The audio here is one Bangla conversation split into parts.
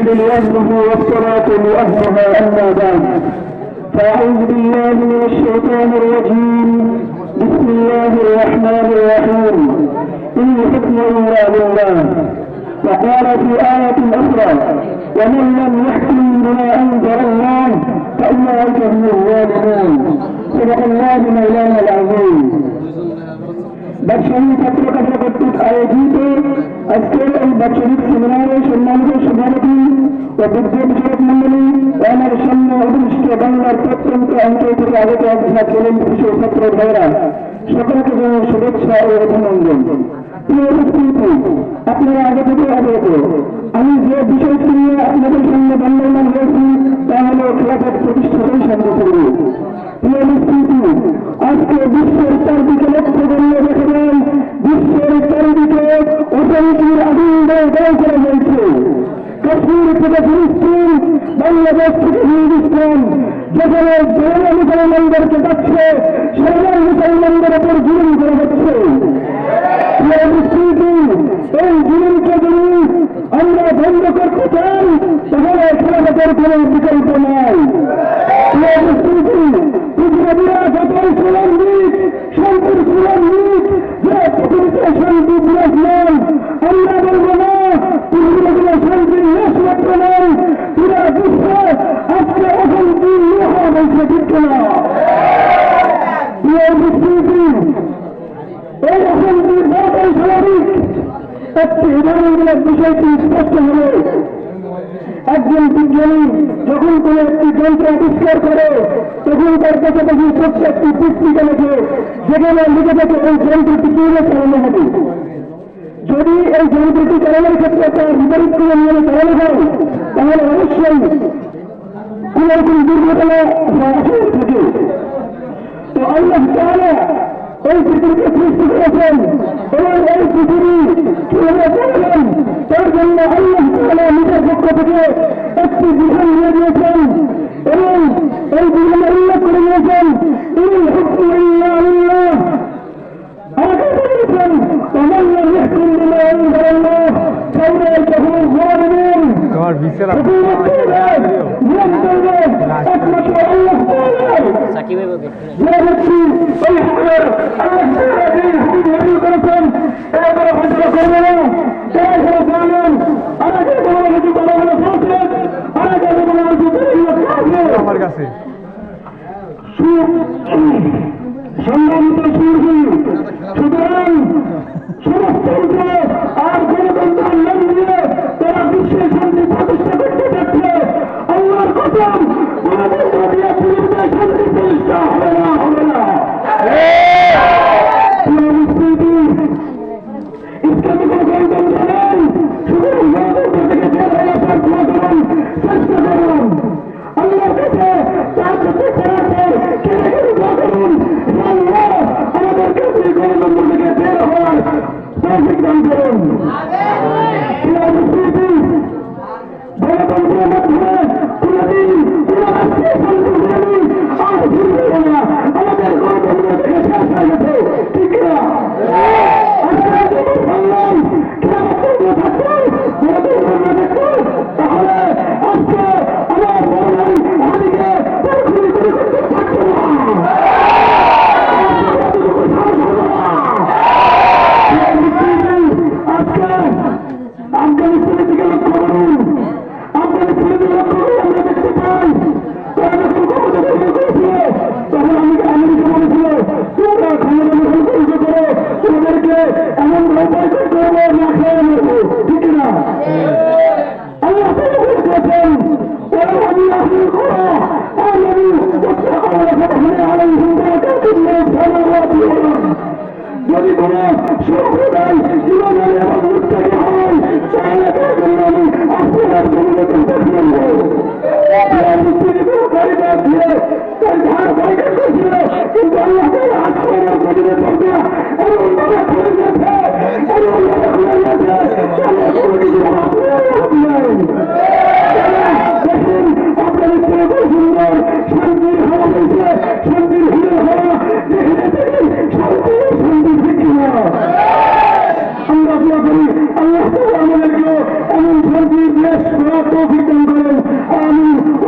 لأهله والصلاة لأهلها. أما بعد، فأعوذ بالله من الشيطان الرجيم. بسم الله الرحمن الرحيم. إن الحكم إلا لله. وقال في آية أخرى: ومن لم يحكم بما أنزل الله فأولئك هم الظالمون. صدق الله مولانا العظيم. বাৎসরিক ছাত্রকথা কর্তৃক আয়োজিত আজকের এই বাৎসরিক সেমিনারে সম্মানিত সভাপতি ও বিদ্যা বিষয়ক মন্ডলী ও আমার সামনে অভিষ্ট বাংলার প্রত্যন্ত অঞ্চল থেকে আগত ছিলেন কৃষক ছাত্র ভাইরা, সকলকে জানাই শুভেচ্ছা ও অভিনন্দন। প্রিয় উপস্থিতি, আপনারা আগে থেকে অবগত, আমি যে বিষয়টি নিয়ে আপনাদের সামনে বন্দমান হয়েছি তা হল খেলাফত প্রতিষ্ঠাতেই শান্তিপূর্ণ। প্রিয় উপস্থিতি, আজকে বিশ্বের চারদিকে লক্ষ্য করিয়ে দেখা যায় বিশ্বের চারিদিকে অশান্তির আগুন দায় করা হয়েছে। কাশ্মীর থেকে ফিলিস্তিন, বাংলাদেশ থেকে হিন্দুস্তান, যেখানে জেলা মুসলমানদেরকে যাচ্ছে সাধারণ মুসলমানদের উপর জুলুম করা হচ্ছে। এই জুলুমকে যদি আমরা বন্ধ করতে চাই তাহলে খেলাফতের কোন বিকল্প নাই। পৃথিবীরা যতই স্লোগান দিক, শান্তির স্লোগান দিক, যে পৃথিবীতে শান্তি বিরাজমান, আমরা বলবো না পৃথিবীতে শান্তির লেশমাত্র নাই। পুরা বিশ্বে আজকে অশান্তি লোহা বলছে, ঠিক না? এই অশান্তির বড়টাই স্বাভাবিক। একটি উদাহরণমূলক বিষয়টি স্পষ্ট হলে একজন বিজ্ঞানী যখন কোন একটি যন্ত্র আবিষ্কার করে তখন তার পাশাপাশি প্রত্যেকটি পুস্তিকা লেখে, যেখানে লিখে থাকে এই যন্ত্রটি কিভাবে চালানো হবে। যদি এই যন্ত্রটি চালানোর ক্ষেত্রে তার বিপরীত কোনো নিয়মে চালানো হয় তাহলে অবশ্যই কোন রকম দুর্ঘটনা থাকে। তো আল্লাহ তাআলা এই পৃথিবীকে সৃষ্টি করেছেন এবং এই পৃথিবী কিভাবে চালাবেন তার জন্য আল্লাহ তাআলা নিজের পক্ষ থেকে একটি বিধান দিয়ে দিয়েছেন এবং এই বিধানের উল্লেখ করে দিয়েছেন ইনিল হুকমু ইল্লা লিল্লাহ। আমাকে বলেছেন ওমান লাম ইয়াহকুম বিমা আনজালাল্লাহ ফাউলাইকা হুমুজ যালিমুন। একমাত্র আল্লাহ আমার কাছে সম্মানিত সুরভি, সুতরাং সমস্ত আর গণতন্ত্রের নাম দিয়ে তারা বিশ্বের শান্তি প্রতিষ্ঠা করতে যাচ্ছে। আল্লাহর কসম, আমাদের নদিয়া পৃথিবীতে শান্তি প্রতিষ্ঠা হবে না, হবে না। ইসলামী কোন গণতন্ত্র নেই, সুতরাং গণতন্ত্র থেকে বের হয়ে আসার চেষ্টা করুন। আল্লাহর কাছে তার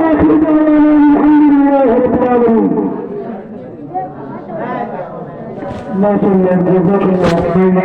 وآخر دعوانا الحمد لله رب العالمين. ما شاء الله جزاك الله خيرا.